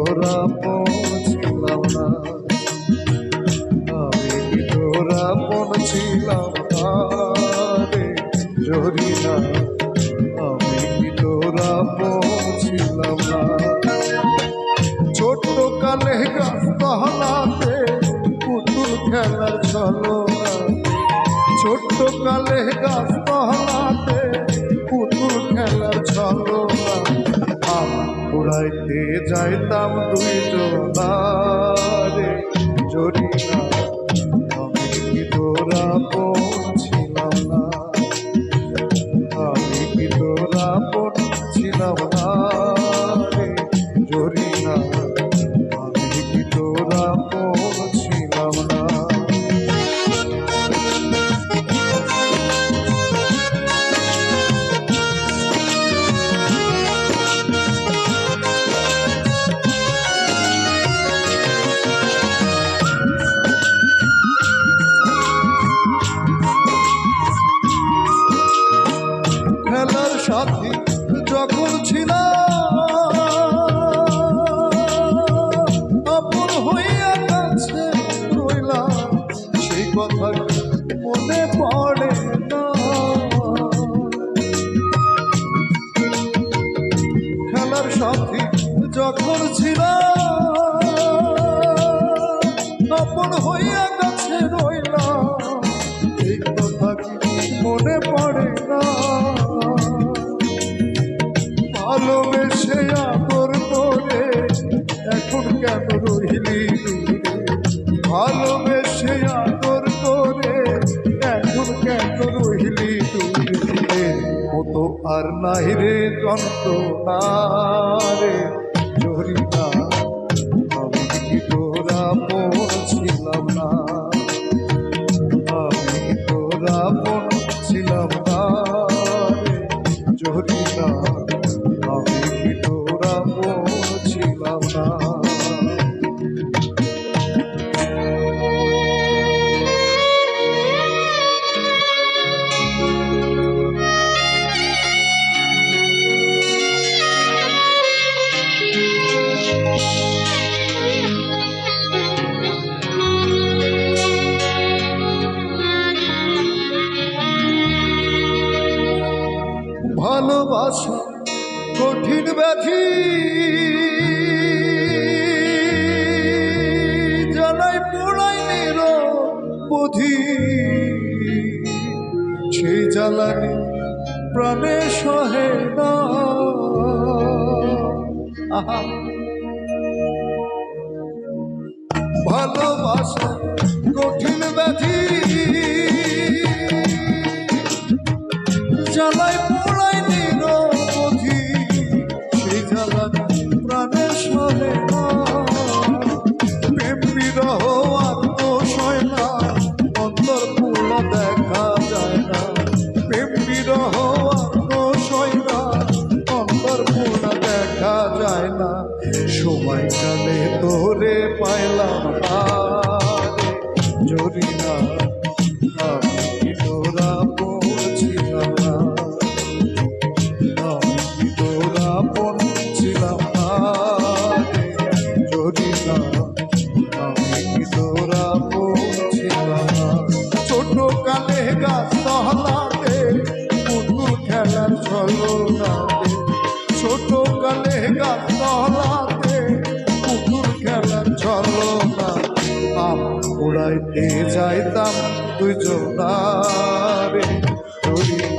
তোরা পৌঁছিলাম না, আমি কি তোরা পৌঁছিলাম না রে জরিনা, আমি কি তোরা পৌঁছিলাম না। ছোট্ট কালে গাছতলাতে পুতুল খেলার ছলনা, ছোট্ট কালে গাছতলাতে পুতুল খেলার ছলনা, উড়াইতে যাইতাম দুইজনা রে জরিনা, আমি কি তোরা পৌঁছিলাম না, আমি কি তোরা পৌঁছিলাম না রে জরিনা, আমি কি তোরা পৌঁছিলাম না। খেলার সাথী যখন ছিলাম আপন হইয়া কাছে রইলাম, সেই কথা মনে পড়ে না। খেলার সাথী যখন ছিলাম আপন হইয়া কাছে রইলাম, এই কথা মনে পড়ে না। ভালোবেসে আদর করে এখন কেন রইলি দূরে, ভালোবেসে আদর করে এখন কেন রইলি দূরে, মতো আর নাই রে যন্ত্রণা রে জরিনা, আমি কি তোরা পৌঁছিলাম না, আমি কি তোরা পৌঁছিলাম না রে জরিনা, আমি কি তোরা পৌঁছিলাম না। ভালোবাসা কঠিন ব্যাধি, জ্বালাই পোড়াই নিরবধি, সেই জ্বালানি প্রাণে সহে না। ভালোবাসা কঠিন ব্যাধি, জ্বালাই পোড়াই নিরবধি, সেই জ্বালানি প্রাণে সহে না। প্রেম বিরহ আত্মসয় না, অন্তর পূর্ণ দেখা যায় না, প্রেম বিরহ আত্মসয় না, অন্তর পূর্ণ দেখা যায় না। সময়কালে তোরে পাইলাম না রে জরিনা, আমি কি তোরা পৌঁছিলাম না, আমি কি তোরা পৌঁছিলাম না রে জরিনা, আমি কি তোরা পৌঁছিলাম না। ছোট কালে গাছতলাতে পুতুল খেলার ছলনাতে, ছোট কালে গাছতলাতে পুতুল খেলার ছলনা, উড়াইতে যাইতাম দুইজনা রে জরিনা।